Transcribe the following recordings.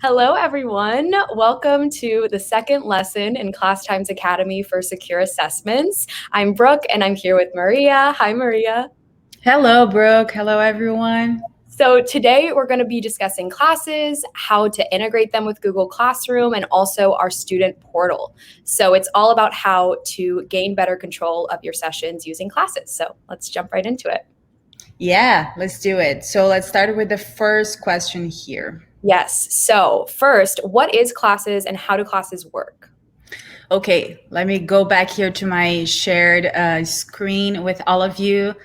Hello, everyone. Welcome to the second lesson in Classtime Academy for Secure Assessments. I'm Brooke, and I'm here with Maria. Hi, Maria. Hello, Brooke. Hello, everyone. So today we're going to be discussing classes, how to integrate them with Google Classroom, and also our student portal. So it's all about how to gain better control of your sessions using classes. So let's jump right into it. Yeah, let's do it. So let's start with the first question here. Yes. So first, what is classes and how do classes work? Okay, let me go back here to my shared screen with all of you.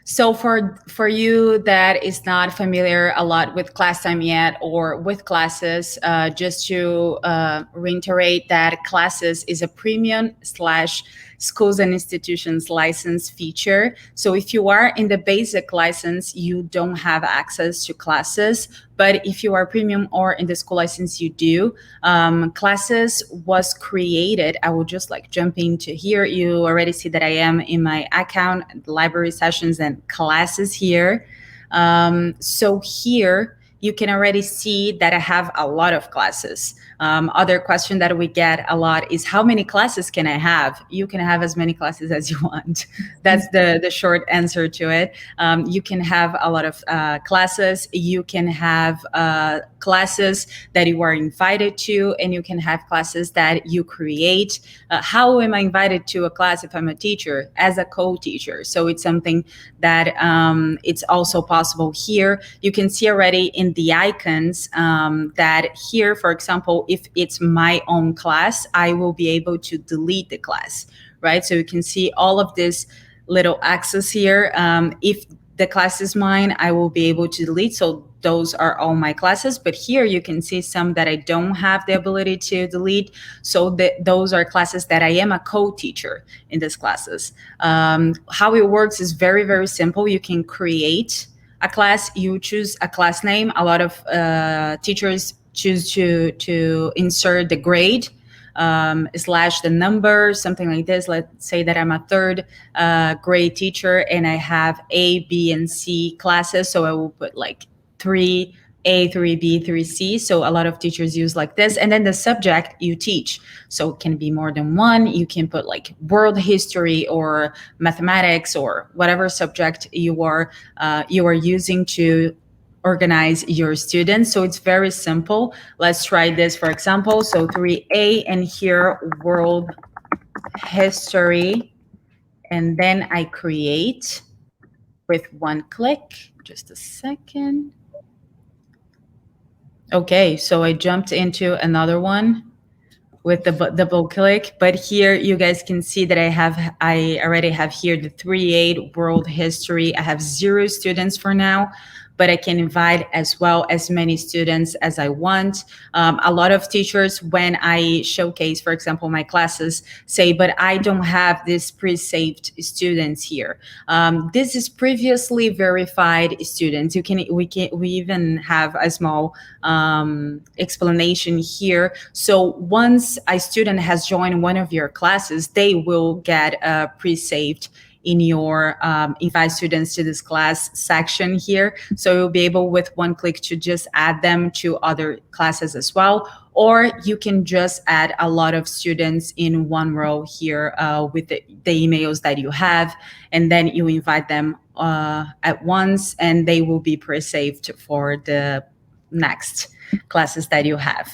So for you that is not familiar a lot with class time yet or with classes, just to reiterate that classes is a premium slash schools and institutions license feature. So if you are in the basic license, you don't have access to classes. But if you are premium or in the school license, you do. Classes was created. I will just like jump into here. You already see that I am in my account, library sessions and classes here. So here you can already see that I have a lot of classes. Other question that we get a lot is how many classes can I have? You can have as many classes as you want. That's the short answer to it. You can have a lot of classes. You can have classes that you are invited to, and you can have classes that you create. How am I invited to a class if I'm a teacher? As a co-teacher. So it's something that it's also possible here. You can see already in the icons that here, for example, if it's my own class, I will be able to delete the class, right? So you can see all of this little axis here. If the class is mine, I will be able to delete. So those are all my classes. But here you can see some that I don't have the ability to delete. So those are classes that I am a co-teacher in these classes. How it works is very, very simple. You can create a class, you choose a class name. A lot of teachers choose to insert the grade slash the number, something like this. Let's say that I'm a third grade teacher and I have A, B, and C classes. So I will put like 3A, 3B, 3C. So a lot of teachers use like this. And then the subject you teach. So it can be more than one. You can put like world history or mathematics or whatever subject you are using to organize your students. So it's very simple. Let's try this, for example. So 3A and here world history. And then I create with one click. Just a second. Okay, so I jumped into another one with the double click, but here you guys can see that I already have here the 3.8 world history. I have 0 students for now, but I can invite as well as many students as I want. A lot of teachers, when I showcase, for example, my classes, say, but I don't have this pre-saved students here. This is previously verified students. We even have a small explanation here. So once a student has joined one of your classes, they will get pre-saved in your invite students to this class section here. So you'll be able with one click to just add them to other classes as well. Or you can just add a lot of students in one row here with the emails that you have, and then you invite them at once and they will be pre-saved for the next classes that you have.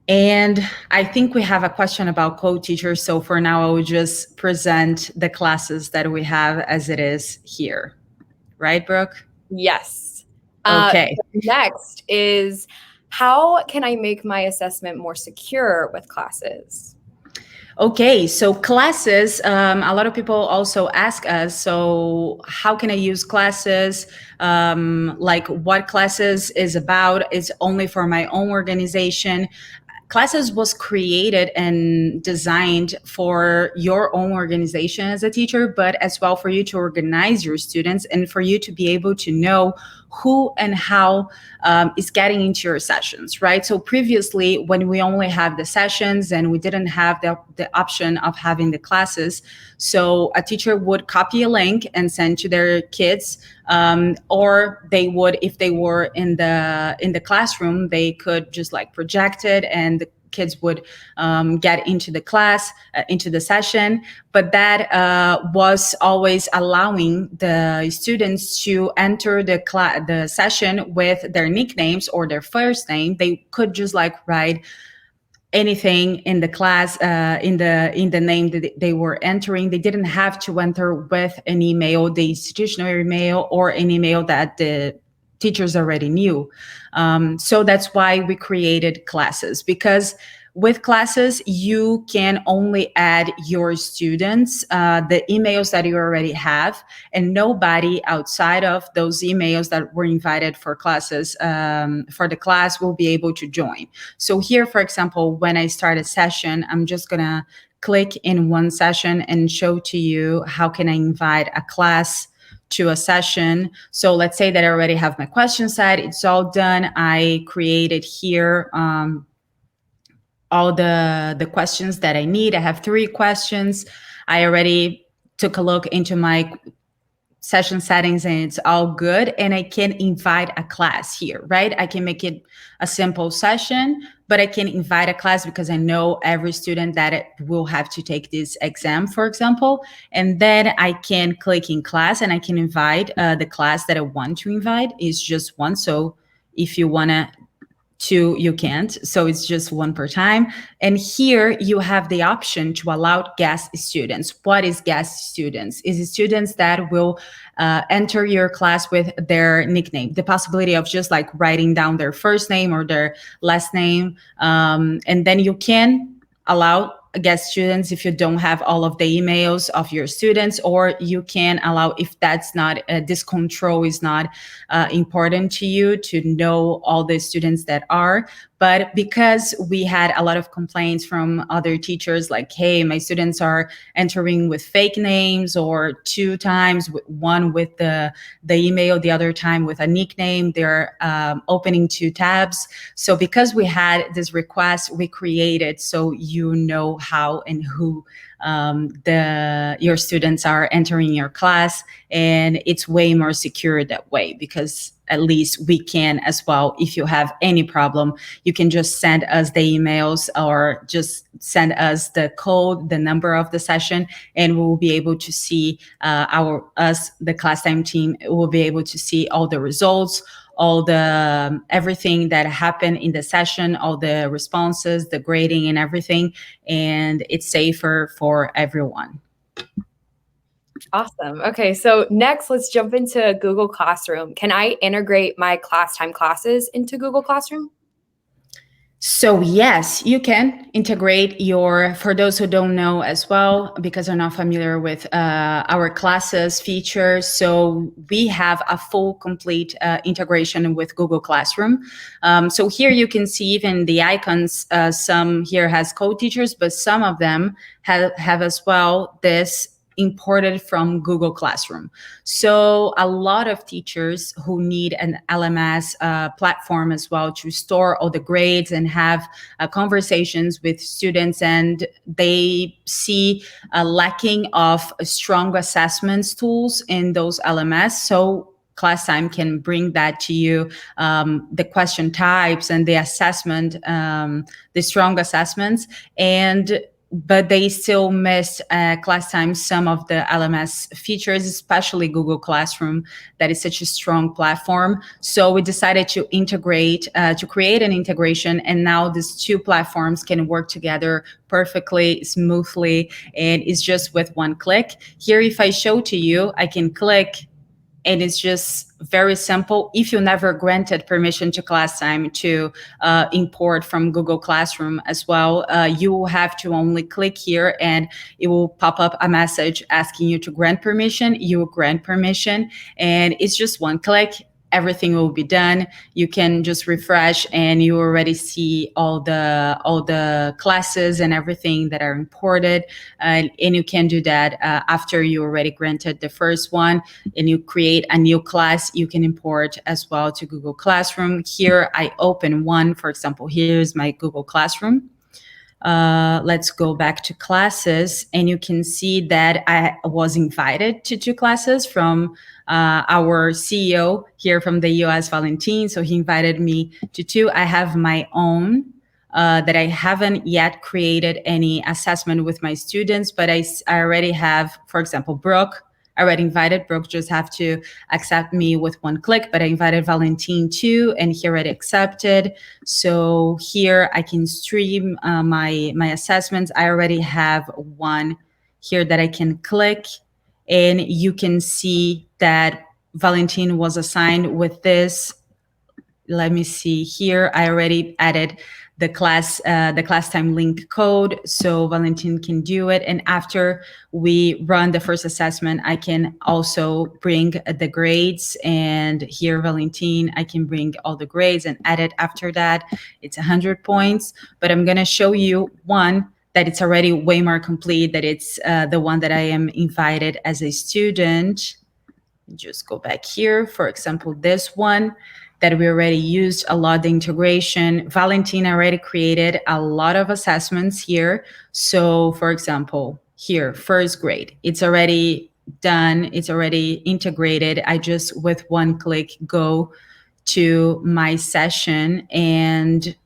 And I think we have a question about co-teachers. So for now, I will just present the classes that we have as it is here. Right, Brooke? Yes. Okay. Next is how can I make my assessment more secure with classes? Okay, so classes, a lot of people also ask us, so how can I use classes? Like what classes is about? Is only for my own organization? Classes was created and designed for your own organization as a teacher, but as well for you to organize your students and for you to be able to know who and how is getting into your sessions, right? So previously, when we only have the sessions and we didn't have the option of having the classes, so a teacher would copy a link and send to their kids, or they would, if they were in the classroom, they could just like project it and the kids would get into the class, into the session. But that was always allowing the students to enter the session with their nicknames or their first name. They could just like write anything in the class, in the name that they were entering. They didn't have to enter with an email, the institutional email, or an email that the teachers already knew. So that's why we created classes, because with classes, you can only add your students, the emails that you already have, and nobody outside of those emails that were invited for classes, for the class, will be able to join. So here, for example, when I start a session, I'm just gonna click in one session and show to you how can I invite a class to a session. So let's say that I already have my question set. It's all done. I created here all the questions that I need. I have 3 questions. I already took a look into my session settings and it's all good. And I can invite a class here, right? I can make it a simple session, but I can invite a class because I know every student that will have to take this exam, for example. And then I can click in class and I can invite the class that I want to invite. Is just one. So if you want to 2, you can't. So it's just 1 per time. And here you have the option to allow guest students. What is guest students? Is students that will enter your class with their nickname. The possibility of just like writing down their first name or their last name. And then you can allow guest students if you don't have all of the emails of your students, or you can allow, if that's not, this control is not important to you to know all the students that are. But because we had a lot of complaints from other teachers, like, hey, my students are entering with fake names, or 2 times, one with the email, the other time with a nickname, they're opening 2 tabs. So because we had this request, we created so you know how and who your students are entering your class, and it's way more secure that way, because at least we can as well. If you have any problem, you can just send us the emails or just send us the code, the number of the session, and we will be able to see the Classtime team will be able to see all the results, all the everything that happened in the session, all the responses, the grading and everything, and it's safer for everyone. Awesome. Okay, so next let's jump into Google Classroom. Can I integrate my Classtime classes into Google Classroom? So yes, you can integrate for those who don't know as well, because they're not familiar with our classes features. So we have a full complete integration with Google Classroom. So here you can see even the icons, some here has co-teachers, but some of them have as well this imported from Google Classroom. So a lot of teachers who need an LMS platform as well to store all the grades and have conversations with students, and they see a lacking of strong assessments tools in those LMS. So Classtime can bring that to you, the question types and the assessment, the strong assessments, but they still miss Classtime some of the LMS features, especially Google Classroom, that is such a strong platform. So we decided to integrate, to create an integration, and now these 2 platforms can work together perfectly, smoothly, and it's just with 1 click. Here, if I show to you, I can click, and it's just very simple. If you never granted permission to Classtime to import from Google Classroom as well, you will have to only click here and it will pop up a message asking you to grant permission. You will grant permission, and it's just 1 click. everything will be done. You can just refresh and you already see all the classes and everything that are imported. And you can do that after you already granted the first one and you create a new class, you can import as well to Google Classroom. Here I open one, for example, here's my Google Classroom. Let's go back to classes, and you can see that I was invited to 2 classes from our CEO here from the US, Valentin. So he invited me to 2. I have my own that I haven't yet created any assessment with my students, but I already have, for example, Brooke. I already invited Brooke, just have to accept me with one click, but I invited Valentin too, and he already accepted. So here I can stream my assessments. I already have one here that I can click, and you can see that Valentin was assigned with this. Let me see here. I already added the Classtime link code, so Valentin can do it. And after we run the first assessment, I can also bring the grades. And here, Valentin, I can bring all the grades and add it after that. It's 100 points, but I'm gonna show you one that it's already way more complete, that it's the one that I am invited as a student. Just go back here, for example, this one that we already used a lot, the integration. Valentin already created a lot of assessments here. So for example, here, first grade, it's already done, it's already integrated. I just, with one click, go to my session, and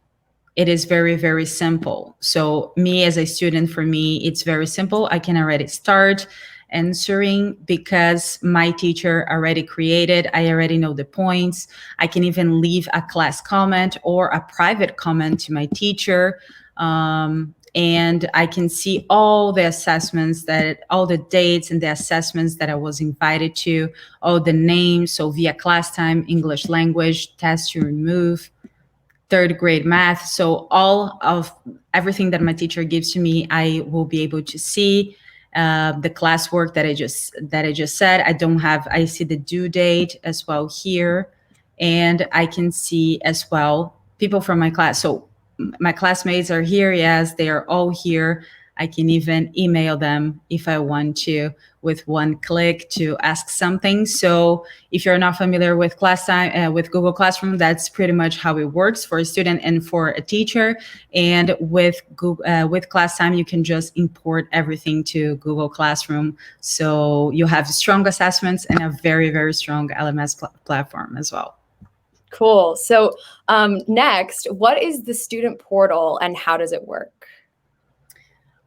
it is very, very simple. So me as a student, for me, it's very simple. I can already start answering because my teacher already created, I already know the points. I can even leave a class comment or a private comment to my teacher. And I can see all the assessments, that all the dates and the assessments that I was invited to, all the names. So via Classtime, English language, test to remove, 3rd grade math. So all of everything that my teacher gives to me, I will be able to see. The classwork that I just said, I see the due date as well here, and I can see as well people from my class. So my classmates are here. Yes, they are all here. I can even email them if I want to with one click to ask something. So if you're not familiar with Classtime, with Google Classroom, that's pretty much how it works for a student and for a teacher. And with Classtime, you can just import everything to Google Classroom. So you have strong assessments and a very, very strong LMS platform as well. Cool. So next, what is the student portal and how does it work?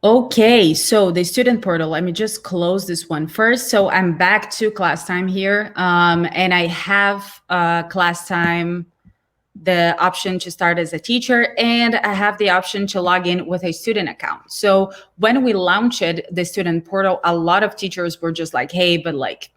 Okay, so the student portal, let me just close this one first. So I'm back to Classtime here, and I have Classtime, the option to start as a teacher, and I have the option to log in with a student account. So when we launched the student portal, a lot of teachers were just like, hey, but like,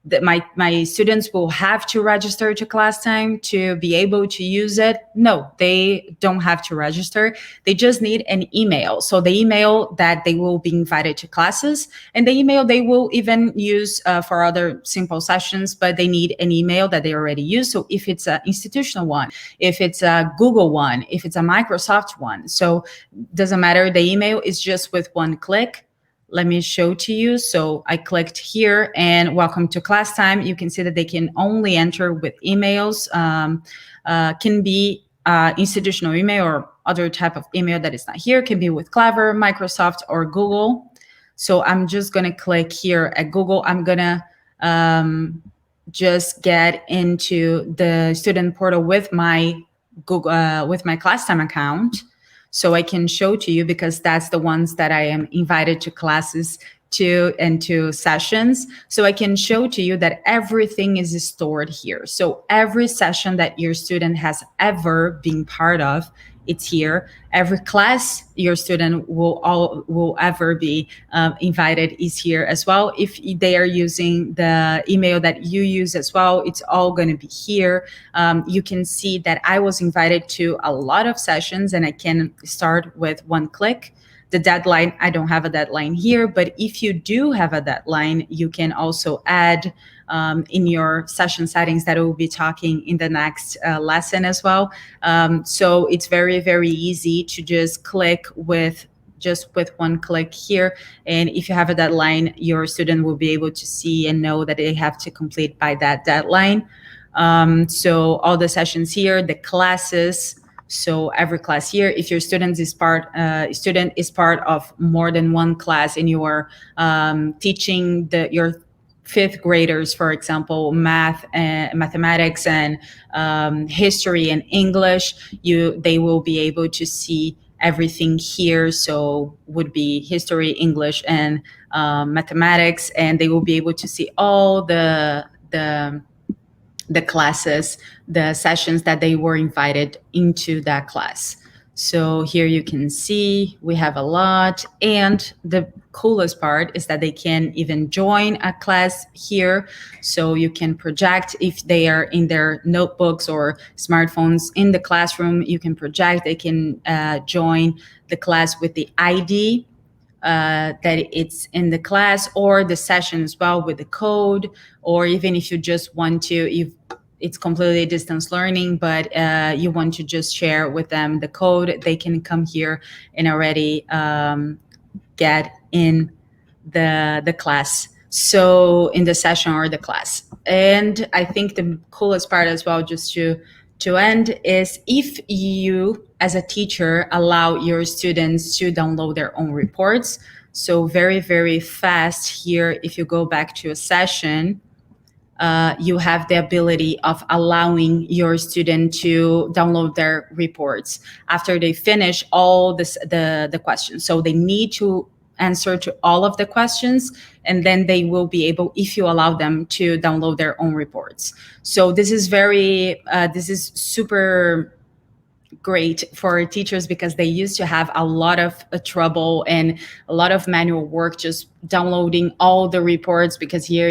that my students will have to register to Classtime to be able to use it. No, they don't have to register. They just need an email. So the email that they will be invited to classes, and the email they will even use for other simple sessions, but they need an email that they already use. So if it's an institutional one, if it's a Google one, if it's a Microsoft one, so doesn't matter. The email is just with one click. Let me show to you. So I clicked here and welcome to Classtime. You can see that they can only enter with emails, can be institutional email or other type of email that is not here, can be with Clever, Microsoft, or Google. So I'm just gonna click here at Google. I'm gonna just get into the student portal with my Google, with my Classtime account. So I can show to you because that's the ones that I am invited to classes to and to sessions. So I can show to you that everything is stored here. So every session that your student has ever been part of, it's here. Every class your student will ever be invited is here as well. If they are using the email that you use as well, it's all going to be here. You can see that I was invited to a lot of sessions, and I can start with one click. the deadline, I don't have a deadline here, but if you do have a deadline, you can also add in your session settings that we'll be talking in the next lesson as well. So it's very, very easy to just click with one click here. And if you have a deadline, your student will be able to see and know that they have to complete by that deadline. So all the sessions here, the classes, so every class here, if your student is part of more than one class and you are teaching your fifth graders, for example, mathematics and history and English, they will be able to see everything here. So would be history, English, and mathematics, and they will be able to see all the classes, the sessions that they were invited into that class. So here you can see we have a lot, and the coolest part is that they can even join a class here. So you can project if they are in their notebooks or smartphones in the classroom, you can project, they can join the class with the ID that it's in the class, or the session as well with the code, or even if you just want to, it's completely distance learning, but you want to just share with them the code, they can come here and already get in the class. So in the session or the class. And I think the coolest part as well, just to end, is if you as a teacher allow your students to download their own reports. So very, very fast here, if you go back to a session, you have the ability of allowing your student to download their reports after they finish all the questions. So they need to answer to all of the questions, and then they will be able, if you allow them, to download their own reports. So this is super great for teachers, because they used to have a lot of trouble and a lot of manual work just downloading all the reports, because here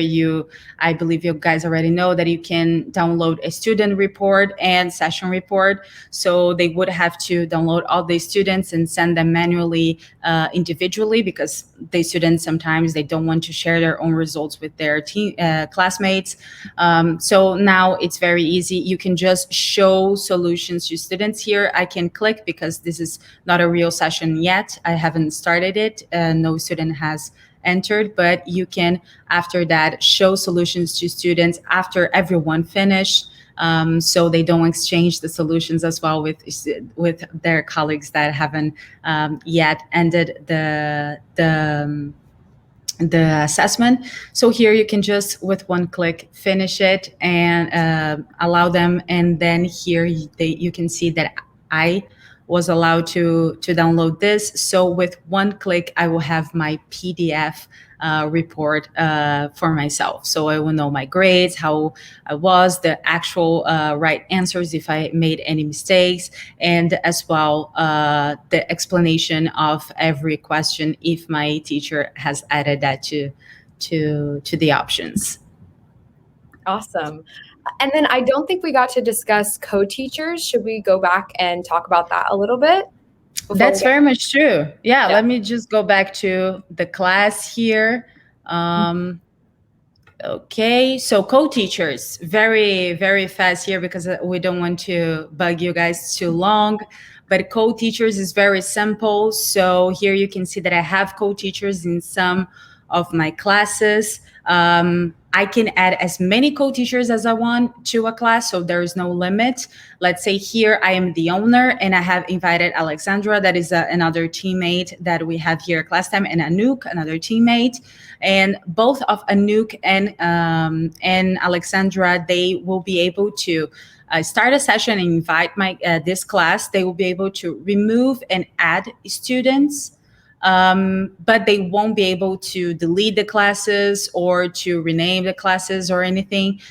I believe you guys already know that you can download a student report and session report. So they would have to download all the students and send them manually individually, because the students sometimes they don't want to share their own results with their classmates. So now it's very easy. You can just show solutions to students here. I can click because this is not a real session yet. I haven't started it. No student has entered, but you can, after that, show solutions to students after everyone finished, so they don't exchange the solutions as well with their colleagues that haven't yet ended the assessment. So here you can just with one click finish it and allow them, and then here you can see that I was allowed to download this. So with one click, I will have my PDF report for myself. So I will know my grades, how I was, the actual right answers, if I made any mistakes, and as well the explanation of every question if my teacher has added that to the options. Awesome. And then I don't think we got to discuss co-teachers. Should we go back and talk about that a little bit? That's very much true. Yeah, let me just go back to the class here. Okay, so co-teachers, very, very fast here, because we don't want to bug you guys too long. But co-teachers is very simple. So here you can see that I have co-teachers in some of my classes. I can add as many co-teachers as I want to a class, so there is no limit. Let's say here I am the owner and I have invited Alexandra, that is another teammate that we have here at Classtime, and Anouk, another teammate. And both of Anouk and Alexandra, they will be able to start a session and invite this class. They will be able to remove and add students. But they won't be able to delete the classes or to rename the classes or anything.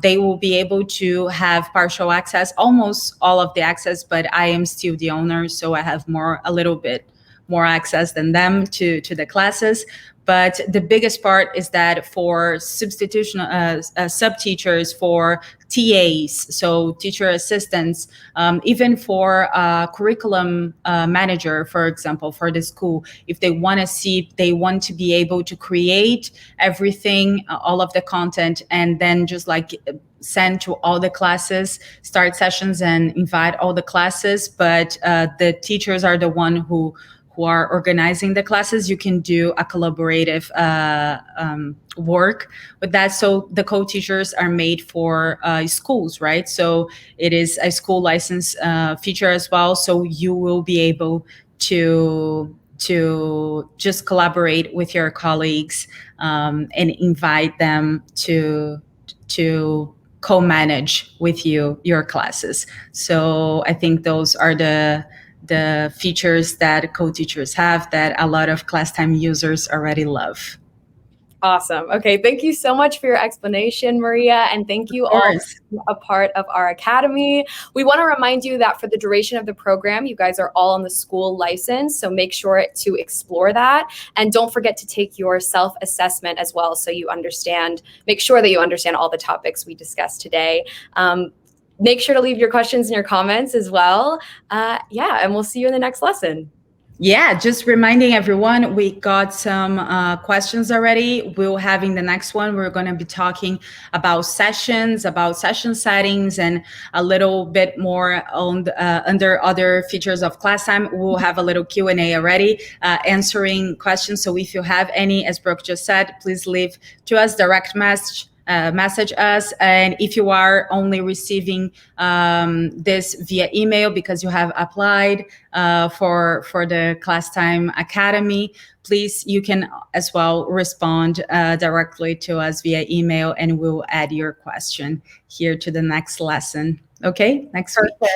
They will be able to have partial access, almost all of the access, but I am still the owner, so I have a little bit more access than them to the classes. But the biggest part is that for substitution sub-teachers, for TAs, so teacher assistants, even for curriculum manager, for example, for the school, if they want to be able to create everything, all of the content, and then just like send to all the classes, start sessions and invite all the classes, but the teachers are the one who are organizing the classes. You can do a collaborative work with that. So the co-teachers are made for schools, right? So it is a school license feature as well. So you will be able to just collaborate with your colleagues and invite them to co-manage with you your classes. So I think those are the features that co-teachers have that a lot of Classtime users already love. Awesome. Okay, thank you so much for your explanation, Maria, and thank you all for being a part of our academy. We want to remind you that for the duration of the program, you guys are all on the school license, so make sure to explore that. And don't forget to take your self-assessment as well, so you understand, make sure that you understand all the topics we discussed today. Make sure to leave your questions and your comments as well. Yeah, and we'll see you in the next lesson. Yeah, just reminding everyone, we got some questions already. We'll have in the next one, we're going to be talking about session settings, and a little bit more on under other features of Classtime. We'll have a little Q&A already answering questions. So if you have any, as Brooke just said, please leave to us, direct message us. And if you are only receiving this via email because you have applied for the Classtime Academy, please, you can as well respond directly to us via email, and we'll add your question here to the next lesson. Okay, next week.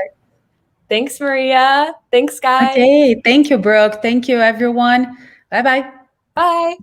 Thanks, Maria. Thanks, guys. Okay, thank you, Brooke. Thank you, everyone. Bye-bye. Bye.